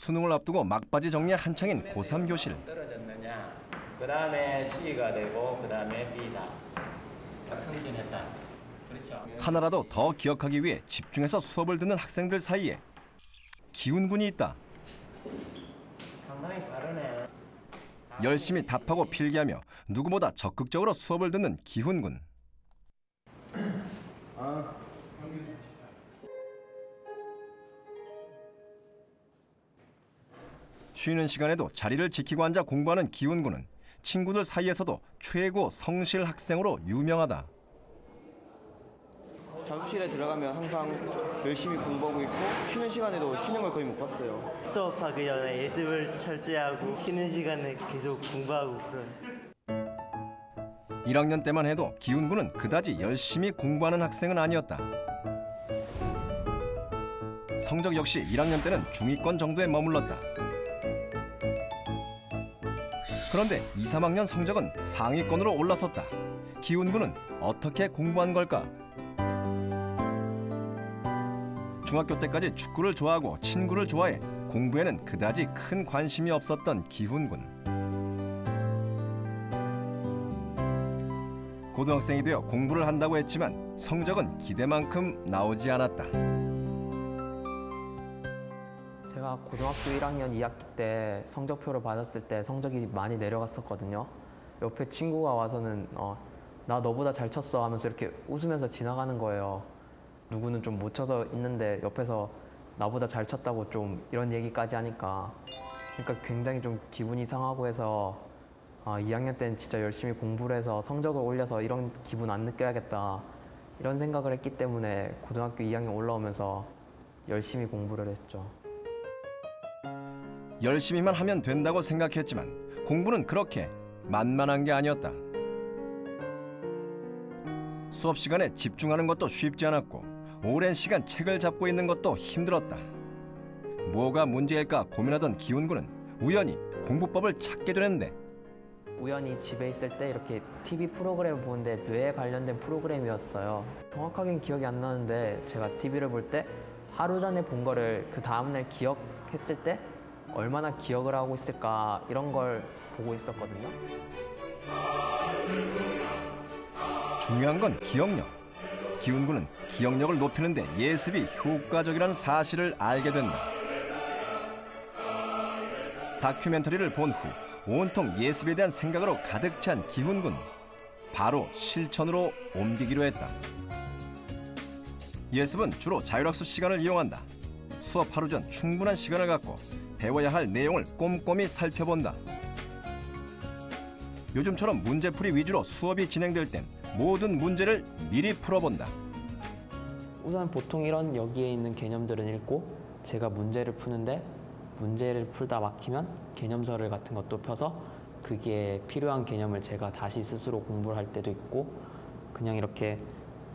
수능을 앞두고 막바지 정리 한창인 고3 교실. 떨어졌느냐? 그 다음에 C가 되고 그 다음에 B다. 승진했다. 그렇죠. 하나라도 더 기억하기 위해 집중해서 수업을 듣는 학생들 사이에 기훈군이 있다. 상당히 빠르네. 열심히 답하고 필기하며 누구보다 적극적으로 수업을 듣는 기훈군. 쉬는 시간에도 자리를 지키고 앉아 공부하는 기훈군은 친구들 사이에서도 최고 성실 학생으로 유명하다. 자습실에 들어가면 항상 열심히 공부하고 있고 쉬는 시간에도 쉬는 걸 거의 못 봤어요. 수업하기 전에 예습을 철저하고 쉬는 시간에 계속 공부하고 그런. 1학년 때만 해도 기훈군은 그다지 열심히 공부하는 학생은 아니었다. 성적 역시 1학년 때는 중위권 정도에 머물렀다. 그런데 2, 3학년 성적은 상위권으로 올라섰다. 기훈군은 어떻게 공부한 걸까? 중학교 때까지 축구를 좋아하고 친구를 좋아해 공부에는 그다지 큰 관심이 없었던 기훈군. 고등학생이 되어 공부를 한다고 했지만 성적은 기대만큼 나오지 않았다. 제가 고등학교 1학년 2학기 때 성적표를 받았을 때 성적이 많이 내려갔었거든요. 옆에 친구가 와서는 나 너보다 잘 쳤어 하면서 이렇게 웃으면서 지나가는 거예요. 누구는 좀 못 쳐서 있는데 옆에서 나보다 잘 쳤다고 좀 이런 얘기까지 하니까 그러니까 굉장히 좀 기분이 상하고 해서 2학년 때는 진짜 열심히 공부를 해서 성적을 올려서 이런 기분 안 느껴야겠다 이런 생각을 했기 때문에 고등학교 2학년 올라오면서 열심히 공부를 했죠. 열심히만 하면 된다고 생각했지만 공부는 그렇게 만만한 게 아니었다. 수업 시간에 집중하는 것도 쉽지 않았고 오랜 시간 책을 잡고 있는 것도 힘들었다. 뭐가 문제일까 고민하던 기훈군은 우연히 공부법을 찾게 되는데 우연히 집에 있을 때 이렇게 TV 프로그램을 보는데 뇌에 관련된 프로그램이었어요. 정확하게는 기억이 안 나는데 제가 TV를 볼 때 하루 전에 본 거를 그 다음날 기억했을 때 얼마나 기억을 하고 있을까 이런 걸 보고 있었거든요. 중요한 건 기억력. 기훈군은 기억력을 높이는 데 예습이 효과적이라는 사실을 알게 된다. 다큐멘터리를 본 후 온통 예습에 대한 생각으로 가득 찬 기훈군. 바로 실천으로 옮기기로 했다. 예습은 주로 자율학습 시간을 이용한다. 수업 하루 전 충분한 시간을 갖고 배워야 할 내용을 꼼꼼히 살펴본다. 요즘처럼 문제풀이 위주로 수업이 진행될 땐 모든 문제를 미리 풀어본다. 우선 보통 이런 여기에 있는 개념들은 읽고 제가 문제를 푸는데 문제를 풀다 막히면 개념서를 같은 것도 펴서 그게 필요한 개념을 제가 다시 스스로 공부를 할 때도 있고 그냥 이렇게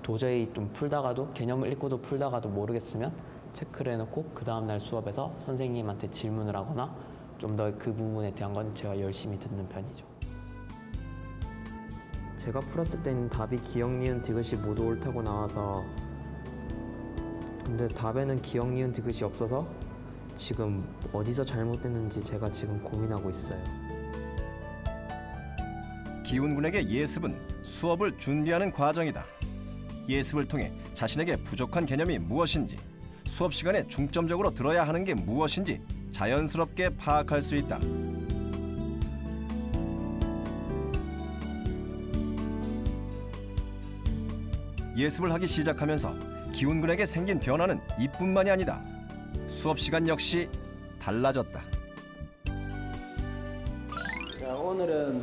도저히 좀 풀다가도 개념을 읽고도 풀다가도 모르겠으면 체크를 해놓고 그 다음날 수업에서 선생님한테 질문을 하거나 좀 더 그 부분에 대한 건 제가 열심히 듣는 편이죠. 제가 풀었을 때는 답이 기억, 니은, 디귿이 모두 옳다고 나와서 근데 답에는 기억, 니은, 디귿이 없어서 지금 어디서 잘못됐는지 제가 지금 고민하고 있어요. 기훈군에게 예습은 수업을 준비하는 과정이다. 예습을 통해 자신에게 부족한 개념이 무엇인지 수업 시간에 중점적으로 들어야 하는 게 무엇인지 자연스럽게 파악할 수 있다. 예습을 하기 시작하면서 기훈군에게 생긴 변화는 이뿐만이 아니다. 수업 시간 역시 달라졌다. 자, 오늘은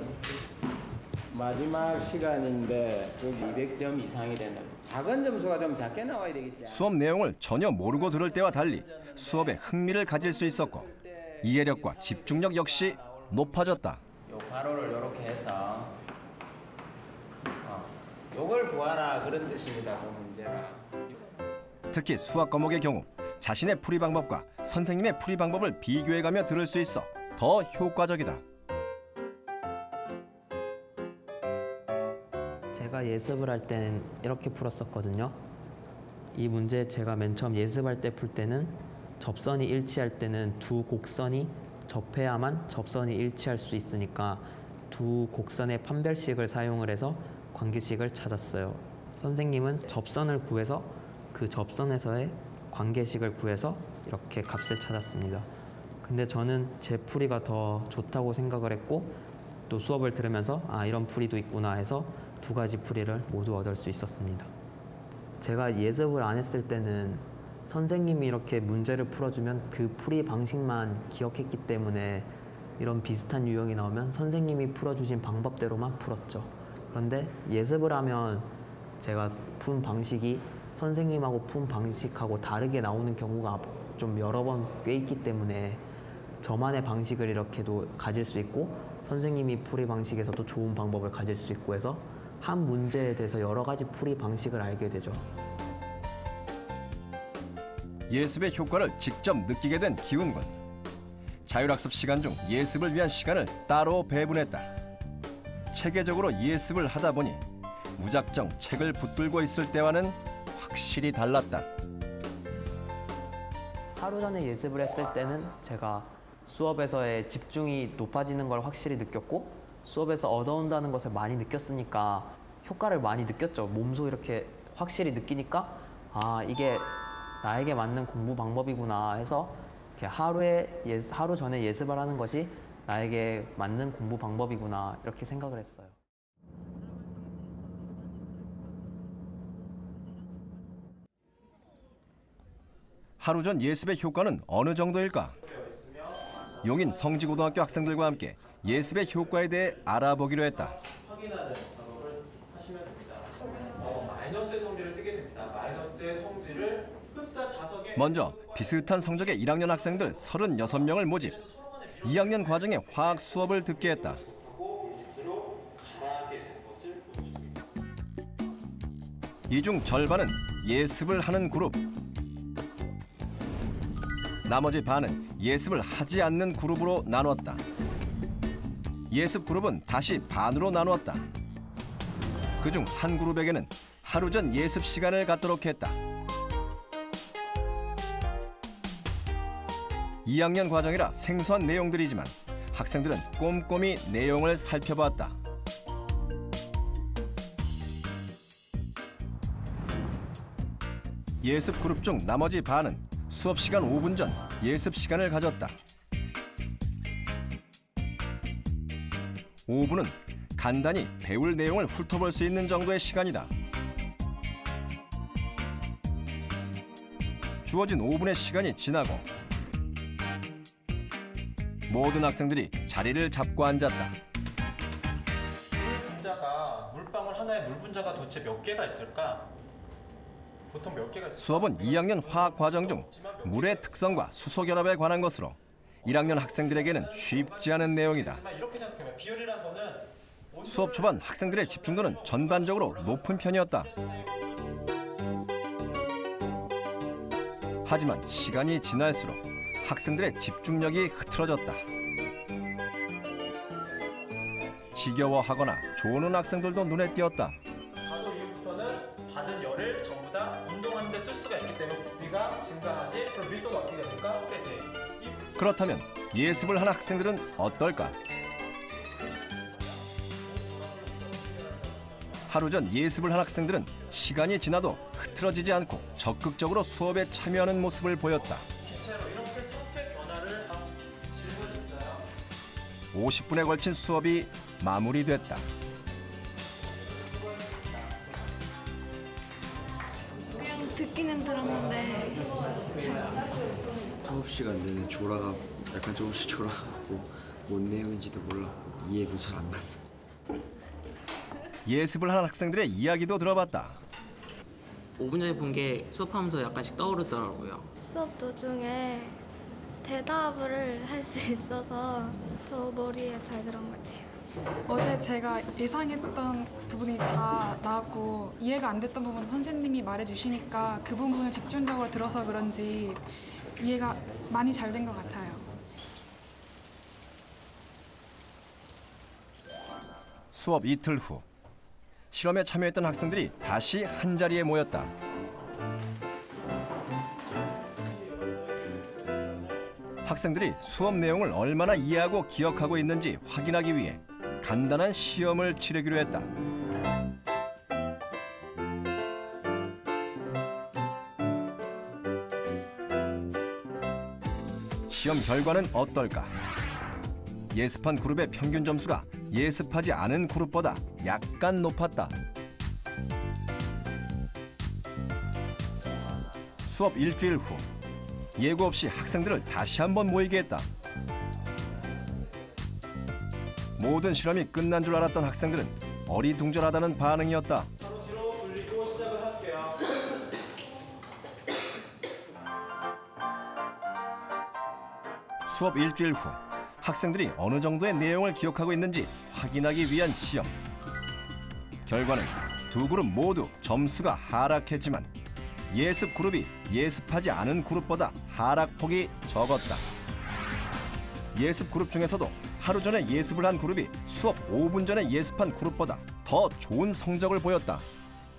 마지막 시간인데 여기 200점 이상이 되는 작은 점수가 좀 작게 나와야 되겠지. 수업 내용을 전혀 모르고 들을 때와 달리 수업에 흥미를 가질 수 있었고 이해력과 집중력 역시 높아졌다. 요 가로를 이렇게 해서 요걸 구하라 그런 뜻입니다. 그 문제가. 특히 수학 과목의 경우 자신의 풀이 방법과 선생님의 풀이 방법을 비교해가며 들을 수 있어 더 효과적이다. 제가 예습을 할 때는 이렇게 풀었었거든요. 이 문제 제가 맨 처음 예습할 때 풀 때는 접선이 일치할 때는 두 곡선이 접해야만 접선이 일치할 수 있으니까 두 곡선의 판별식을 사용을 해서 관계식을 찾았어요. 선생님은 접선을 구해서 그 접선에서의 관계식을 구해서 이렇게 값을 찾았습니다. 근데 저는 제 풀이가 더 좋다고 생각을 했고 또 수업을 들으면서 아, 이런 풀이도 있구나 해서 두 가지 풀이를 모두 얻을 수 있었습니다. 제가 예습을 안 했을 때는 선생님이 이렇게 문제를 풀어주면 그 풀이 방식만 기억했기 때문에 이런 비슷한 유형이 나오면 선생님이 풀어주신 방법대로만 풀었죠. 그런데 예습을 하면 제가 푼 방식이 선생님하고 푼 방식하고 다르게 나오는 경우가 좀 여러 번 꽤 있기 때문에 저만의 방식을 이렇게도 가질 수 있고 선생님이 풀이 방식에서도 좋은 방법을 가질 수 있고 해서 한 문제에 대해서 여러 가지 풀이 방식을 알게 되죠. 예습의 효과를 직접 느끼게 된 기훈군. 자율학습 시간 중 예습을 위한 시간을 따로 배분했다. 체계적으로 예습을 하다 보니 무작정 책을 붙들고 있을 때와는 확실히 달랐다. 하루 전에 예습을 했을 때는 제가 수업에서의 집중이 높아지는 걸 확실히 느꼈고 수업에서 얻어온다는 것을 많이 느꼈으니까 효과를 많이 느꼈죠. 몸소 이렇게 확실히 느끼니까 아, 이게 나에게 맞는 공부 방법이구나 해서 이렇게 하루 전에 예습을 하는 것이 나에게 맞는 공부 방법이구나 이렇게 생각을 했어요. 하루 전 예습의 효과는 어느 정도일까? 용인 성지고등학교 학생들과 함께 예습의 효과에 대해 알아보기로 했다. 확인하는 작업을 하시면 됩니다. 마이너스의 성질을 뜨게 됩니다. 마이너스의 성질을 흡사 자석에 먼저 비슷한 성적의 1학년 학생들 36명을 모집. 2학년 과정의 화학 수업을 듣게 했다. 이 중 절반은 예습을 하는 그룹. 나머지 반은 예습을 하지 않는 그룹으로 나누었다. 예습 그룹은 다시 반으로 나누었다. 그중 한 그룹에게는 하루 전 예습 시간을 갖도록 했다. 2학년 과정이라 생소한 내용들이지만 학생들은 꼼꼼히 내용을 살펴봤다. 예습 그룹 중 나머지 반은 수업 시간 5분 전 예습 시간을 가졌다. 5분은 간단히 배울 내용을 훑어볼 수 있는 정도의 시간이다. 주어진 5분의 시간이 지나고 모든 학생들이 자리를 잡고 앉았다. 물 분자가 물방울 하나에 물 분자가 도대체 몇 개가 있을까? 보통 몇 개가 있을까? 수업은 2학년 화학 과정 중 물의 특성과 수소 결합에 관한 것으로 1학년 학생들에게는 쉽지 않은 내용이다. 이렇게 생각해요. 비율이란 거는 수업 초반 학생들의 집중도는 전반적으로 높은 편이었다. 하지만 시간이 지날수록 학생들의 집중력이 흐트러졌다. 지겨워하거나 조는 학생들도 눈에 띄었다. 4도 이후부터는 받은 열을 전부 다 운동하는 데 쓸 수가 있기 때문에 부피가 증가하지. 그럼 밀도가 어떻게 됩니까? 되지. 그렇다면 예습을 한 학생들은 어떨까? 하루 전 예습을 한 학생들은 시간이 지나도 흐트러지지 않고 적극적으로 수업에 참여하는 모습을 보였다. 기체로 이렇게 선택 변화를 한 질문이 있어요. 50분에 걸친 수업이 마무리됐다. 그냥 듣기는 들었는데 수업 시간 내내 약간 조금씩 졸아가고 뭔 내용인지도 몰랐고 이해도 잘 안 갔어요. 예습을 한 학생들의 이야기도 들어봤다. 5분 전에 본 게 수업하면서 약간씩 떠오르더라고요. 수업 도중에 대답을 할 수 있어서 더 머리에 잘 들어간 것 같아요. 어제 제가 예상했던 부분이 다 나왔고 이해가 안 됐던 부분은 선생님이 말해주시니까 그 부분을 집중적으로 들어서 그런지 이해가 많이 잘 된 것 같아요. 수업 이틀 후 실험에 참여했던 학생들이 다시 한자리에 모였다. 학생들이 수업 내용을 얼마나 이해하고 기억하고 있는지 확인하기 위해 간단한 시험을 치르기로 했다. 시험 결과는 어떨까? 예습한 그룹의 평균 점수가 예습하지 않은 그룹보다 약간 높았다. 수업 일주일 후 예고 없이 학생들을 다시 한번 모이게 했다. 모든 실험이 끝난 줄 알았던 학생들은 어리둥절하다는 반응이었다. 바로 뒤로 돌리고 시작을 할게요. 수업 일주일 후 학생들이 어느 정도의 내용을 기억하고 있는지 확인하기 위한 시험. 결과는 두 그룹 모두 점수가 하락했지만 예습 그룹이 예습하지 않은 그룹보다 하락폭이 적었다. 예습 그룹 중에서도 하루 전에 예습을 한 그룹이 수업 5분 전에 예습한 그룹보다 더 좋은 성적을 보였다.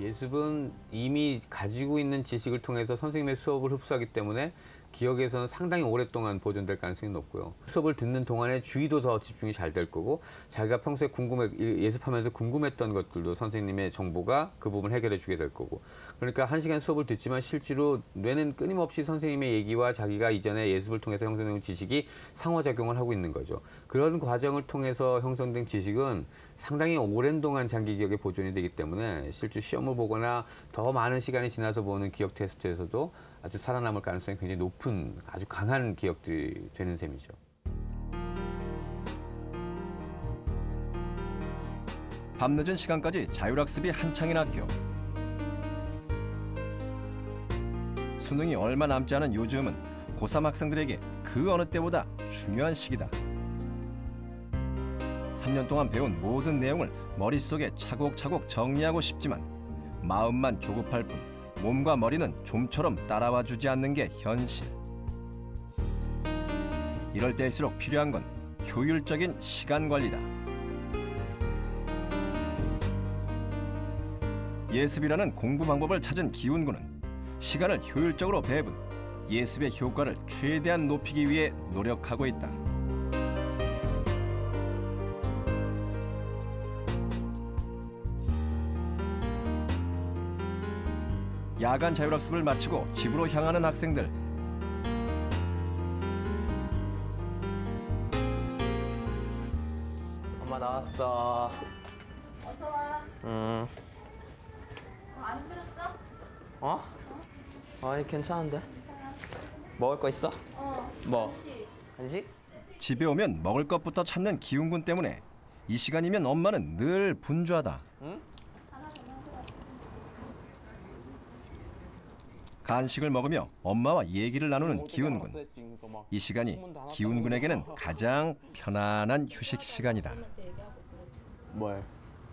예습은 이미 가지고 있는 지식을 통해서 선생님의 수업을 흡수하기 때문에 기억에서는 상당히 오랫동안 보존될 가능성이 높고요. 수업을 듣는 동안에 주의도 더 집중이 잘 될 거고 자기가 평소에 예습하면서 궁금했던 것들도 선생님의 정보가 그 부분을 해결해 주게 될 거고 그러니까 1시간 수업을 듣지만 실제로 뇌는 끊임없이 선생님의 얘기와 자기가 이전에 예습을 통해서 형성된 지식이 상호작용을 하고 있는 거죠. 그런 과정을 통해서 형성된 지식은 상당히 오랜 동안 장기 기억에 보존이 되기 때문에 실제 시험을 보거나 더 많은 시간이 지나서 보는 기억 테스트에서도 아주 살아남을 가능성이 굉장히 높은 아주 강한 기억들이 되는 셈이죠. 밤늦은 시간까지 자율학습이 한창인 학교. 수능이 얼마 남지 않은 요즘은 고3 학생들에게 그 어느 때보다 중요한 시기다. 3년 동안 배운 모든 내용을 머릿속에 차곡차곡 정리하고 싶지만 마음만 조급할 뿐 몸과 머리는 좀처럼 따라와 주지 않는 게 현실. 이럴 때일수록 필요한 건 효율적인 시간 관리다. 예습이라는 공부 방법을 찾은 기훈군은 시간을 효율적으로 배분, 예습의 효과를 최대한 높이기 위해 노력하고 있다. 야간 자율학습을 마치고 집으로 향하는 학생들. 엄마 나왔어. 어서 와. 안 힘들었어? 어? 아니 괜찮은데. 먹을 거 있어? 뭐? 간식? 집에 오면 먹을 것부터 찾는 기훈군 때문에 이 시간이면 엄마는 늘 분주하다. 응? 간식을 먹으며 엄마와 얘기를 나누는 기훈군. 이 시간이 기훈군에게는 가장 편안한 휴식 시간이다. 뭘?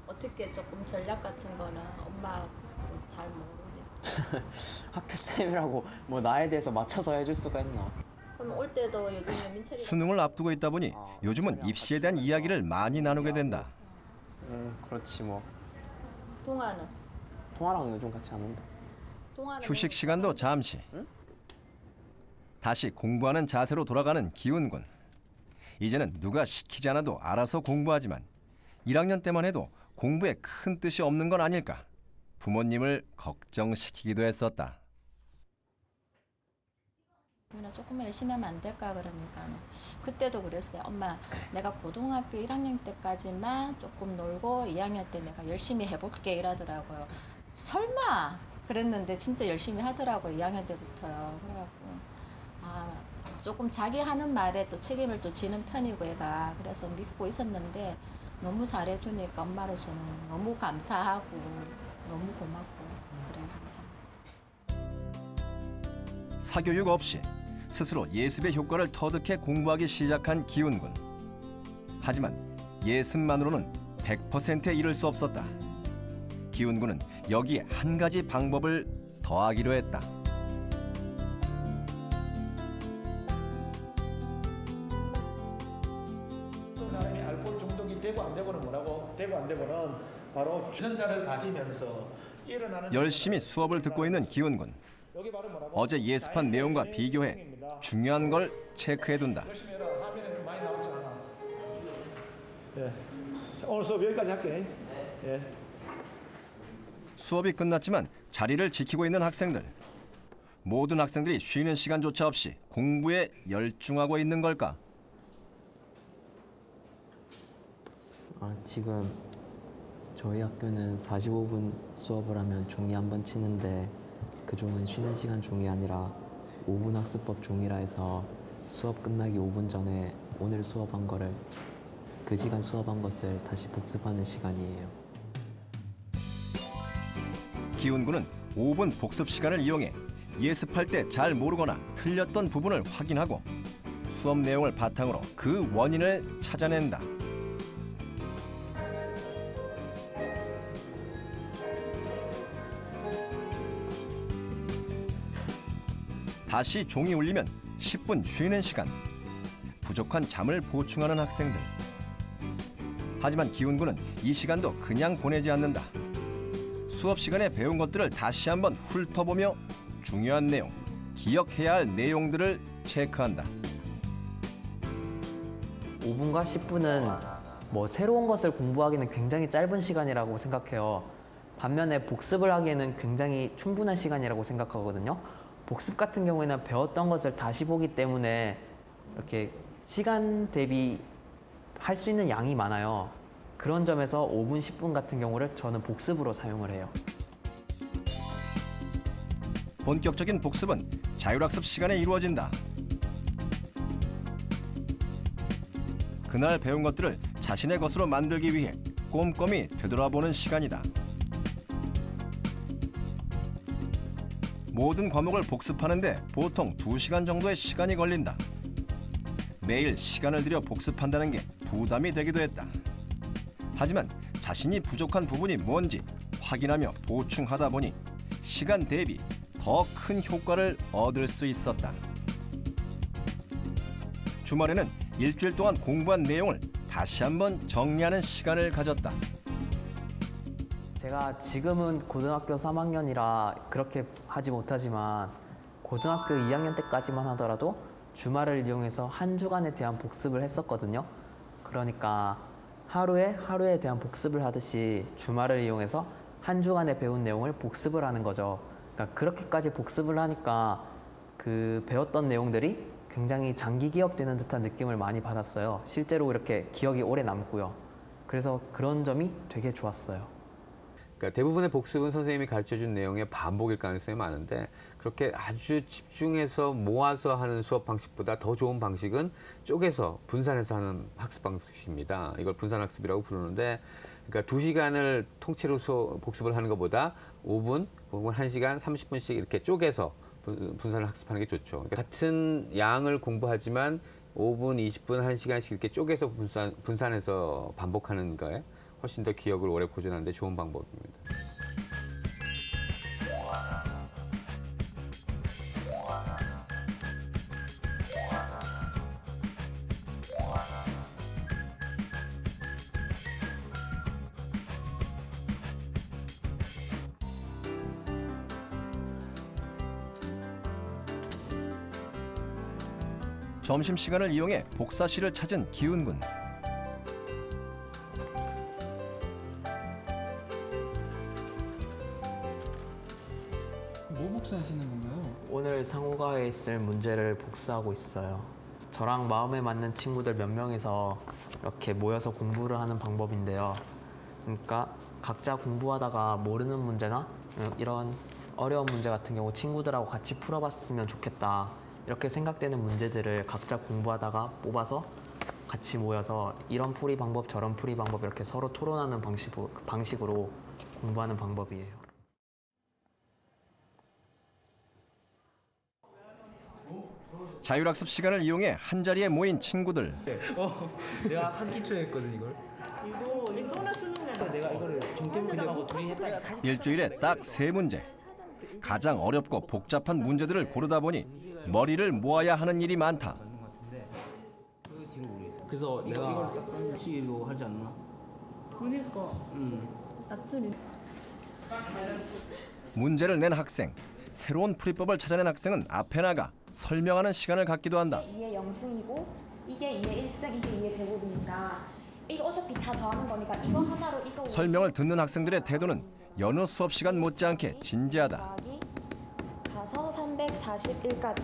어떻게 조금 전략 같은 거는 엄마 잘 모르냐. 학교 쌤이라고 뭐 나에 대해서 맞춰서 해줄 수가 있나? 그럼 올 때도 요즘에 민철이 수능을 앞두고 있다 보니 요즘은 입시에 대한 이야기를 많이 나누게 된다. 그렇지 뭐. 동화는? 동아랑 요즘 같이 안 온다. 휴식 시간도 잠시. 다시 공부하는 자세로 돌아가는 기훈군. 이제는 누가 시키지 않아도 알아서 공부하지만 1학년 때만 해도 공부에 큰 뜻이 없는 건 아닐까. 부모님을 걱정시키기도 했었다. 조금만 열심히 하면 안 될까 그러니까 그때도 그랬어요. 엄마 내가 고등학교 1학년 때까지만 조금 놀고 2학년 때 내가 열심히 해볼게 이러더라고요. 설마 그랬는데 진짜 열심히 하더라고요. 2학년 때부터요. 그래갖고 조금 자기 하는 말에 또 책임을 또 지는 편이고 얘가 그래서 믿고 있었는데 너무 잘해주니까 엄마로서는 너무 감사하고 너무 고맙고 그래요. 항상. 사교육 없이 스스로 예습의 효과를 터득해 공부하기 시작한 기훈군. 하지만 예습만으로는 100%에 이를 수 없었다. 기훈군은 여기에 한 가지 방법을 더하기로 했다. 그 사람이 알코올 중독이 되고 안 되고는 뭐라고? 되고 안 되고는 바로 주전자를 가지면서 일어나는 열심히 수업을 듣고 있는 기훈군. 여기 말은 뭐라고? 어제 예습한 내용과 비교해 중요한 걸 체크해둔다. 열심히 해라. 화면에 많이 나오잖아. 예. 자, 오늘 수업 여기까지 할게. 예. 수업이 끝났지만 자리를 지키고 있는 학생들. 모든 학생들이 쉬는 시간조차 없이 공부에 열중하고 있는 걸까? 지금 저희 학교는 45분 수업을 하면 종이 한 번 치는데 그 종은 쉬는 시간 종이 아니라 5분 학습법 종이라 해서 수업 끝나기 5분 전에 오늘 수업한 거를 그 시간 수업한 것을 다시 복습하는 시간이에요. 기훈군은 5분 복습 시간을 이용해 예습할 때 잘 모르거나 틀렸던 부분을 확인하고 수업 내용을 바탕으로 그 원인을 찾아낸다. 다시 종이 울리면 10분 쉬는 시간. 부족한 잠을 보충하는 학생들. 하지만 기훈군은 이 시간도 그냥 보내지 않는다. 수업 시간에 배운 것들을 다시 한번 훑어보며 중요한 내용, 기억해야 할 내용들을 체크한다. 5분과 10분은 뭐 새로운 것을 공부하기는 굉장히 짧은 시간이라고 생각해요. 반면에 복습을 하기에는 굉장히 충분한 시간이라고 생각하거든요. 복습 같은 경우에는 배웠던 것을 다시 보기 때문에 이렇게 시간 대비 할 수 있는 양이 많아요. 그런 점에서 5분, 10분 같은 경우를 저는 복습으로 사용을 해요. 본격적인 복습은 자율학습 시간에 이루어진다. 그날 배운 것들을 자신의 것으로 만들기 위해 꼼꼼히 되돌아보는 시간이다. 모든 과목을 복습하는데 보통 2시간 정도의 시간이 걸린다. 매일 시간을 들여 복습한다는 게 부담이 되기도 했다. 하지만 자신이 부족한 부분이 뭔지 확인하며 보충하다 보니 시간 대비 더 큰 효과를 얻을 수 있었다. 주말에는 일주일 동안 공부한 내용을 다시 한번 정리하는 시간을 가졌다. 제가 지금은 고등학교 3학년이라 그렇게 하지 못하지만 고등학교 2학년 때까지만 하더라도 주말을 이용해서 한 주간에 대한 복습을 했었거든요. 그러니까 하루에 대한 복습을 하듯이 주말을 이용해서 한 주간에 배운 내용을 복습을 하는 거죠. 그러니까 그렇게까지 복습을 하니까 그 배웠던 내용들이 굉장히 장기 기억되는 듯한 느낌을 많이 받았어요. 실제로 이렇게 기억이 오래 남고요. 그래서 그런 점이 되게 좋았어요. 그러니까 대부분의 복습은 선생님이 가르쳐준 내용의 반복일 가능성이 많은데 그렇게 아주 집중해서 모아서 하는 수업 방식보다 더 좋은 방식은 쪼개서 분산해서 하는 학습 방식입니다. 이걸 분산학습이라고 부르는데 그러니까 2시간을 통째로 복습을 하는 것보다 5분 혹은 1시간 30분씩 이렇게 쪼개서 분산을 학습하는 게 좋죠. 그러니까 같은 양을 공부하지만 5분, 20분, 1시간씩 이렇게 쪼개서 분산해서 반복하는 거에 훨씬 더 기억을 오래 보존하는 데 좋은 방법입니다. 점심시간을 이용해 복사실을 찾은 기훈군. 뭐 복사하시는 건가요? 오늘 상호가에 있을 문제를 복사하고 있어요. 저랑 마음에 맞는 친구들 몇 명이서 이렇게 모여서 공부를 하는 방법인데요. 그러니까 각자 공부하다가 모르는 문제나 이런 어려운 문제 같은 경우 친구들하고 같이 풀어봤으면 좋겠다. 이렇게 생각되는 문제들을 각자 공부하다가 뽑아서 같이 모여서 이런 풀이 방법, 저런 풀이 방법 이렇게 서로 토론하는 방식으로 공부하는 방법이에요. 자율학습 시간을 이용해 한자리에 모인 친구들. 내가 한 기초 했거든 이걸. 이거는 쓰는 거 내가 이거를 정tem문제하고 둘이 했다. 일주일에 딱 3문제. 가장 어렵고 복잡한 문제들을 고르다 보니 머리를 모아야 하는 일이 많다. 그래서 내가 이걸 딱 쓰기로 하지 않나? 그러니까. 낯줄이. 문제를 낸 학생. 새로운 풀이법을 찾아낸 학생은 앞에 나가 설명하는 시간을 갖기도 한다. 2의 0승이고 이게 2의 1승, 이게 2의 제곱이니까 이거 어차피 다 더하는 거니까 이거 하나로 이거 설명을 듣는 학생들의 태도는 여느 수업 시간 못지않게 진지하다. 가서 341까지.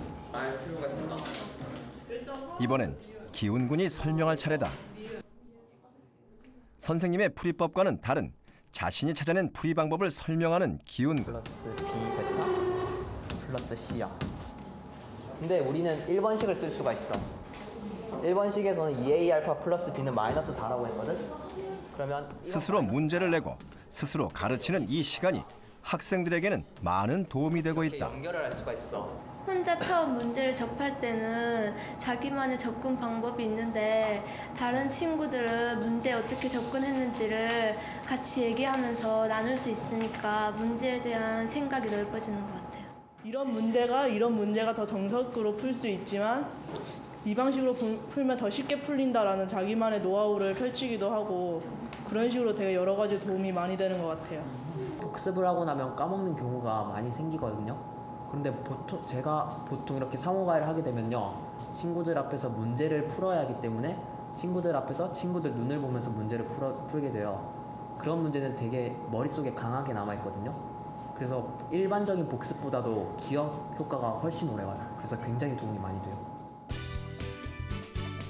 이번엔 기훈군이 설명할 차례다. 선생님의 풀이법과는 다른 자신이 찾아낸 풀이 방법을 설명하는 기훈군. 플러스 B 베타 플러스 C야. 근데 우리는 1번식을 쓸 수가 있어. 1번식에서는 2A 알파 플러스 B는 마이너스 4라고 했거든. 그러면 스스로 문제를 내고 스스로 가르치는 이 시간이 학생들에게는 많은 도움이 되고 있다. 연결을 할 수가 있어. 혼자 처음 문제를 접할 때는 자기만의 접근 방법이 있는데 다른 친구들은 문제에 어떻게 접근했는지를 같이 얘기하면서 나눌 수 있으니까 문제에 대한 생각이 넓어지는 것 같아요. 이런 문제가 더 정석으로 풀 수 있지만 이 방식으로 풀면 더 쉽게 풀린다라는 자기만의 노하우를 펼치기도 하고 그런 식으로 되게 여러 가지 도움이 많이 되는 것 같아요. 복습을 하고 나면 까먹는 경우가 많이 생기거든요. 그런데 제가 보통 이렇게 상호가해를 하게 되면요, 친구들 앞에서 문제를 풀어야 하기 때문에 친구들 앞에서 친구들 눈을 보면서 문제를 풀게 돼요. 그런 문제는 되게 머릿속에 강하게 남아있거든요. 그래서 일반적인 복습보다도 기억 효과가 훨씬 오래가요. 그래서 굉장히 도움이 많이 돼요.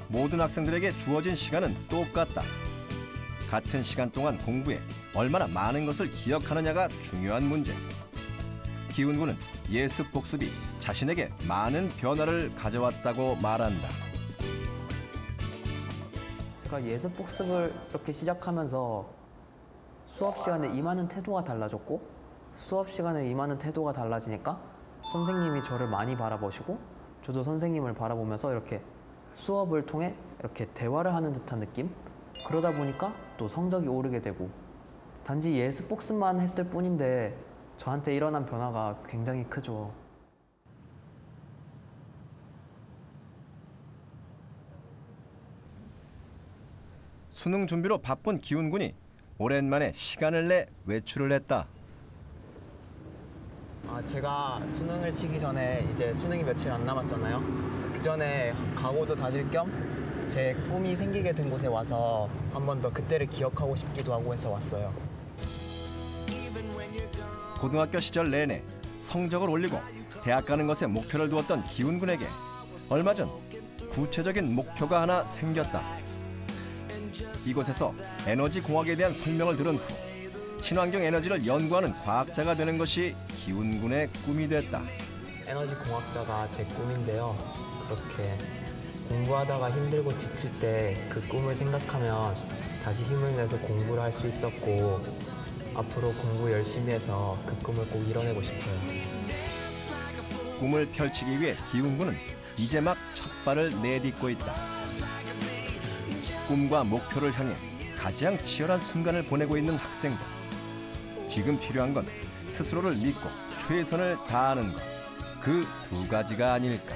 모든 학생들에게 주어진 시간은 똑같다. 같은 시간 동안 공부에 얼마나 많은 것을 기억하느냐가 중요한 문제. 기훈군은 예습 복습이 자신에게 많은 변화를 가져왔다고 말한다. 제가 예습 복습을 이렇게 시작하면서 수업 시간에 임하는 태도가 달라졌고, 수업 시간에 임하는 태도가 달라지니까 선생님이 저를 많이 바라보시고 저도 선생님을 바라보면서 이렇게 수업을 통해 이렇게 대화를 하는 듯한 느낌? 그러다 보니까 또 성적이 오르게 되고, 단지 예습 복습만 했을 뿐인데 저한테 일어난 변화가 굉장히 크죠. 수능 준비로 바쁜 기훈군이 오랜만에 시간을 내 외출을 했다. 제가 수능을 치기 전에 이제 수능이 며칠 안 남았잖아요. 그 전에 각오도 다질 겸 제 꿈이 생기게 된 곳에 와서 한 번 더 그때를 기억하고 싶기도 하고 해서 왔어요. 고등학교 시절 내내 성적을 올리고 대학 가는 것에 목표를 두었던 기훈군에게 얼마 전 구체적인 목표가 하나 생겼다. 이곳에서 에너지 공학에 대한 설명을 들은 후 친환경 에너지를 연구하는 과학자가 되는 것이 기훈군의 꿈이 됐다. 에너지 공학자가 제 꿈인데요. 그렇게 공부하다가 힘들고 지칠 때 그 꿈을 생각하면 다시 힘을 내서 공부를 할 수 있었고, 앞으로 공부 열심히 해서 그 꿈을 꼭 이뤄내고 싶어요. 꿈을 펼치기 위해 기훈군은 이제 막 첫 발을 내딛고 있다. 꿈과 목표를 향해 가장 치열한 순간을 보내고 있는 학생들. 지금 필요한 건 스스로를 믿고 최선을 다하는 것. 그 두 가지가 아닐까.